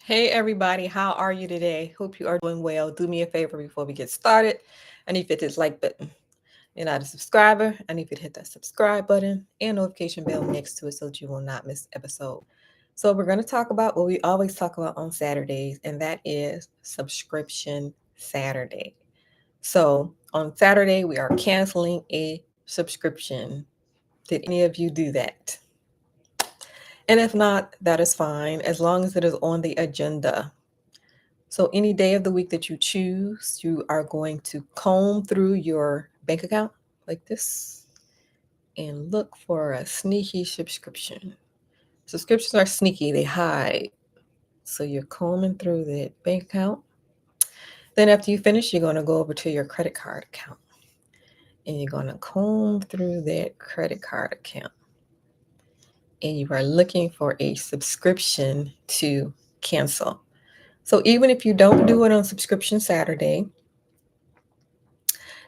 Hey everybody, how are you today? Hope you are doing well. Do me a favor before we get started. I need you to hit this like button. You're not a subscriber. I need you to hit that subscribe button and notification bell next to it so that you will not miss episode. So we're going to talk about what we always talk about on Saturdays, and that is subscription Saturday. So on Saturday, we are canceling a subscription. Did any of you do that? And if not, that is fine as long as it is on the agenda. So, any day of the week that you choose, you are going to comb through your bank account like this and look for a sneaky subscription. Subscriptions are sneaky, they hide. So, you're combing through the bank account. Then, after you finish, you're going to go over to your credit card account and you're going to comb through that credit card account. And you are looking for a subscription to cancel. So, even if you don't do it on Subscription Saturday,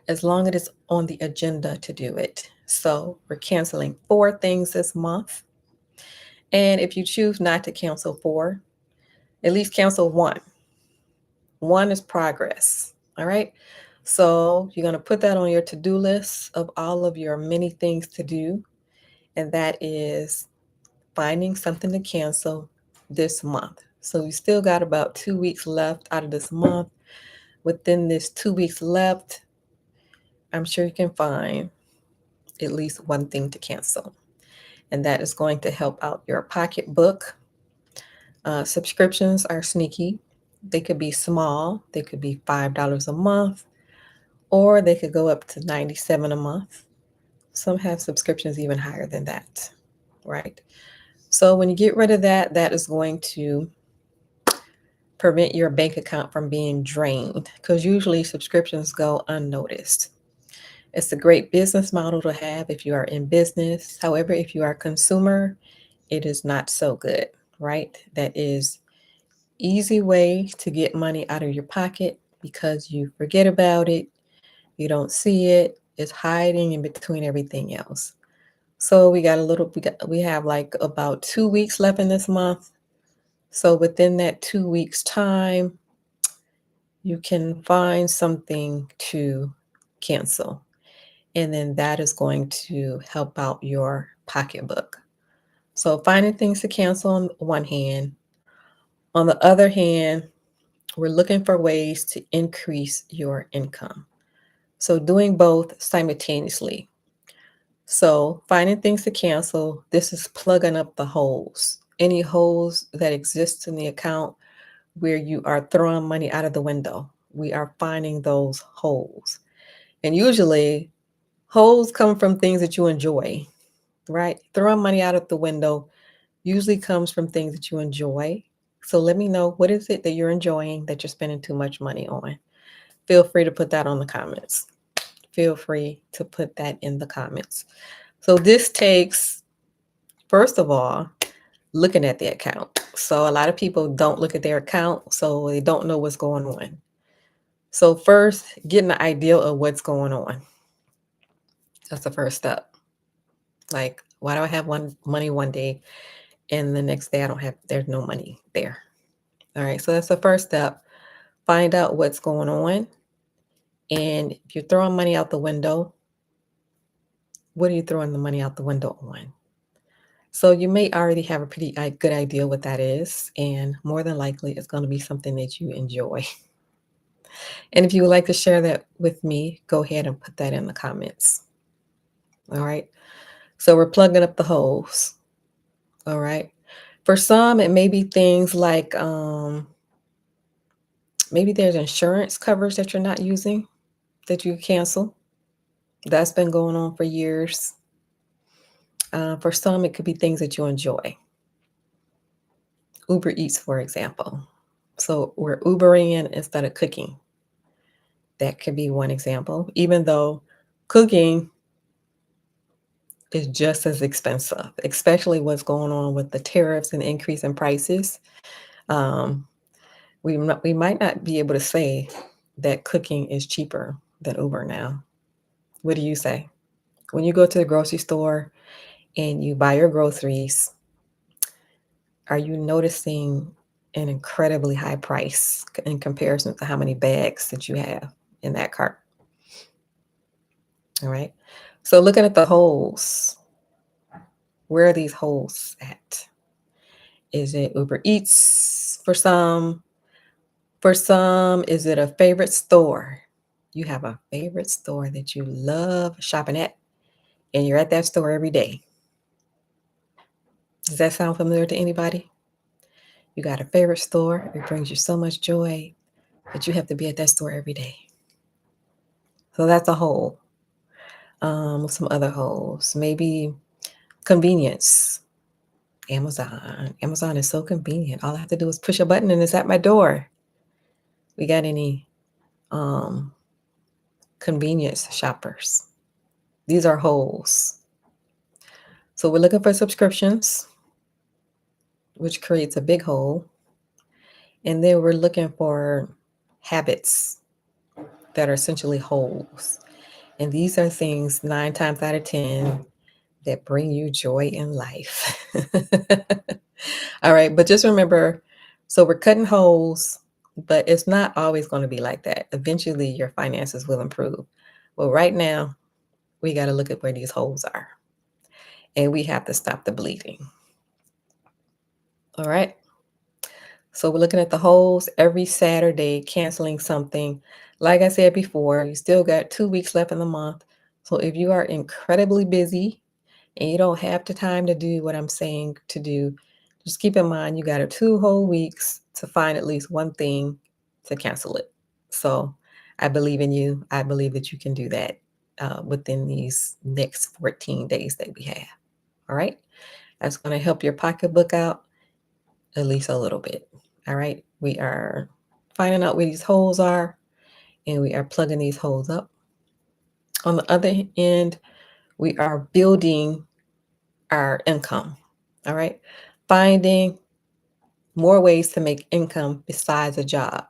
as long as it's on the agenda to do it. So we're canceling 4 things this month. And if you choose not to cancel 4, at least cancel 1. 1 is progress. All right. So you're going to put that on your to-do list of all of your many things to do. And that is finding something to cancel this month. So we still got about 2 weeks left out of this month. Within this 2 weeks left, I'm sure you can find at least one thing to cancel. And that is going to help out your pocketbook. Subscriptions are sneaky. They could be small, they could be $5 a month, or they could go up to $97 a month. Some have subscriptions even higher than that, right? So when you get rid of that, that is going to prevent your bank account from being drained because usually subscriptions go unnoticed. It's a great business model to have if you are in business. However, if you are a consumer, it is not so good, right? That is easy way to get money out of your pocket because you forget about it, you don't see it, it's hiding in between everything else. So we have like about 2 weeks left in this month. So within that 2 weeks time, you can find something to cancel. And then that is going to help out your pocketbook. So finding things to cancel on one hand. On the other hand, we're looking for ways to increase your income. So doing both simultaneously. So finding things to cancel, this is plugging up the holes. Any holes that exist in the account where you are throwing money out of the window. We are finding those holes. And usually holes come from things that you enjoy, right? Throwing money out of the window usually comes from things that you enjoy. So let me know, what is it that you're enjoying that you're spending too much money on? Feel free to put that on the comments. Feel free to put that in the comments. So this takes, first of all, looking at the account. So a lot of people don't look at their account, so they don't know what's going on. So first, getting the idea of what's going on. That's the first step. Like, why do I have money one day and the next day there's no money there? All right, so that's the first step. Find out what's going on. And if you're throwing money out the window, what are you throwing the money out the window on? So you may already have a pretty good idea what that is, and more than likely it's going to be something that you enjoy. And if you would like to share that with me, go ahead and put that in the comments. All right. So we're plugging up the holes. All right. For some, it may be things like maybe there's insurance coverage that you're not using that you cancel. That's been going on for years. For some, it could be things that you enjoy. Uber Eats, for example. So we're Ubering in instead of cooking. That could be one example, even though cooking is just as expensive, especially what's going on with the tariffs and increase in prices. Um, we might not be able to say that cooking is cheaper than Uber now. What do you say? When you go to the grocery store and you buy your groceries, are you noticing an incredibly high price in comparison to how many bags that you have in that cart. All right. So looking at the holes, where are these holes at? Is it Uber Eats for some? For some, is it a favorite store? You have a favorite store that you love shopping at, and you're at that store every day. Does that sound familiar to anybody? You got a favorite store, it brings you so much joy that you have to be at that store every day. So that's a hole. Some other holes. Maybe convenience. Amazon. Amazon is so convenient. All I have to do is push a button and it's at my door. We got any um, convenience shoppers? These are holes. So we're looking for subscriptions, which creates a big hole. And then we're looking for habits that are essentially holes. And these are things 9 times out of 10 that bring you joy in life. All right. But just remember, so we're cutting holes, but it's not always going to be like that. Eventually, your finances will improve. Well, right now, we got to look at where these holes are. And we have to stop the bleeding. All right. So we're looking at the holes every Saturday, canceling something. Like I said before, you still got 2 weeks left in the month. So if you are incredibly busy and you don't have the time to do what I'm saying to do, just keep in mind you got 2 whole weeks to find at least one thing to cancel it. So I believe in you. I believe that you can do that within these next 14 days that we have. All right. That's going to help your pocketbook out at least a little bit. All right. We are finding out where these holes are and we are plugging these holes up. On the other end, we are building our income. All right. Finding more ways to make income besides a job.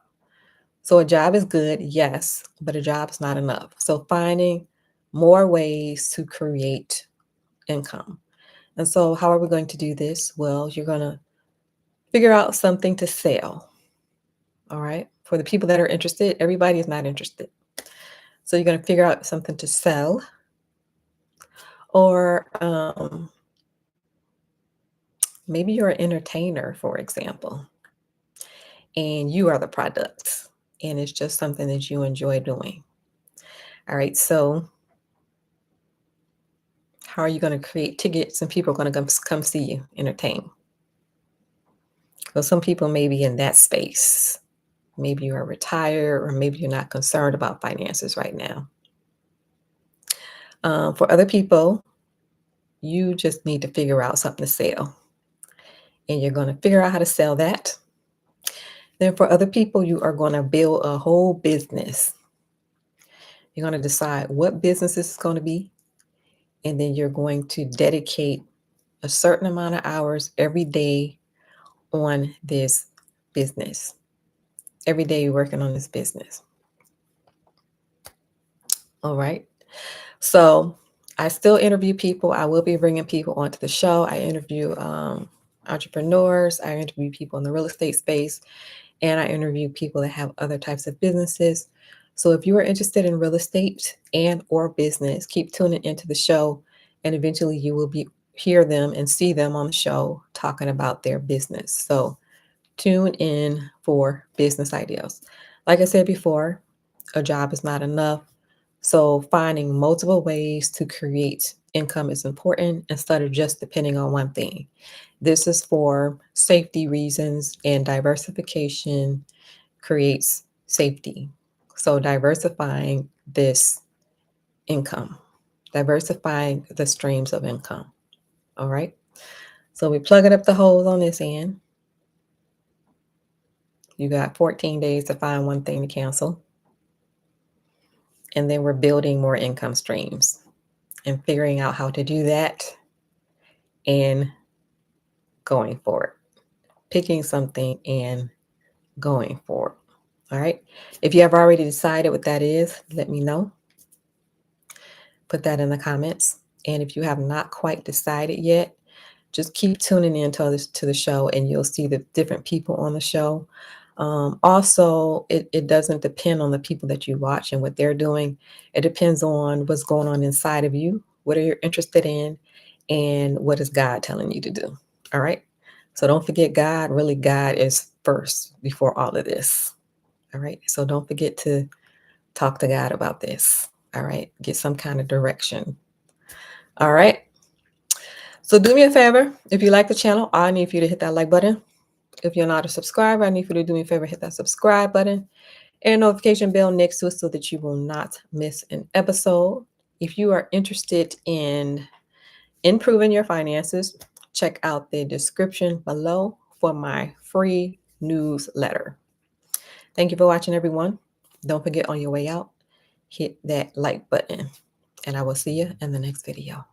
So a job is good, yes, but a job is not enough. So finding more ways to create income. And so how are we going to do this? Well, you're going to figure out something to sell. All right. For the people that are interested, everybody is not interested. So you're going to figure out something to sell, or maybe you're an entertainer, for example, and you are the product, and it's just something that you enjoy doing. All right. So how are you going to create tickets and people are going to come see you entertain? Well, some people may be in that space. Maybe you are retired, or maybe you're not concerned about finances right now. For other people, you just need to figure out something to sell. And you're going to figure out how to sell that. Then for other people, you are going to build a whole business. You're going to decide what business this is going to be. And then you're going to dedicate a certain amount of hours every day on this business. Every day you're working on this business. All right. So I still interview people. I will be bringing people onto the show. I interview entrepreneurs. I interview people in the real estate space. And I interview people that have other types of businesses. So if you are interested in real estate and or business, keep tuning into the show. And eventually you will hear them and see them on the show talking about their business. So tune in for business ideas. Like I said before, a job is not enough. So finding multiple ways to create income is important instead of just depending on one thing. This is for safety reasons, and diversification creates safety. So diversifying this income, diversifying the streams of income. All right. So we plug it up the holes on this end. You got 14 days to find one thing to cancel. And then we're building more income streams and figuring out how to do that and going for it. Picking something and going for it. All right. If you have already decided what that is, let me know. Put that in the comments. And if you have not quite decided yet, Just keep tuning in to the show, and you'll see the different people on the show. Also, it doesn't depend on the people that you watch and what they're doing. It depends on what's going on inside of you, what are you interested in, and what is God telling you to do. All right. So don't forget God. Really, God is first before all of this. All right. So don't forget to talk to God about this. All right. Get some kind of direction. All right. So do me a favor. If you like the channel, I need for you to hit that like button. If you're not a subscriber, I need for you to do me a favor, hit that subscribe button and notification bell next to it so that you will not miss an episode. If you are interested in improving your finances, check out the description below for my free newsletter. Thank you for watching, everyone. Don't forget, on your way out, hit that like button, and I will see you in the next video.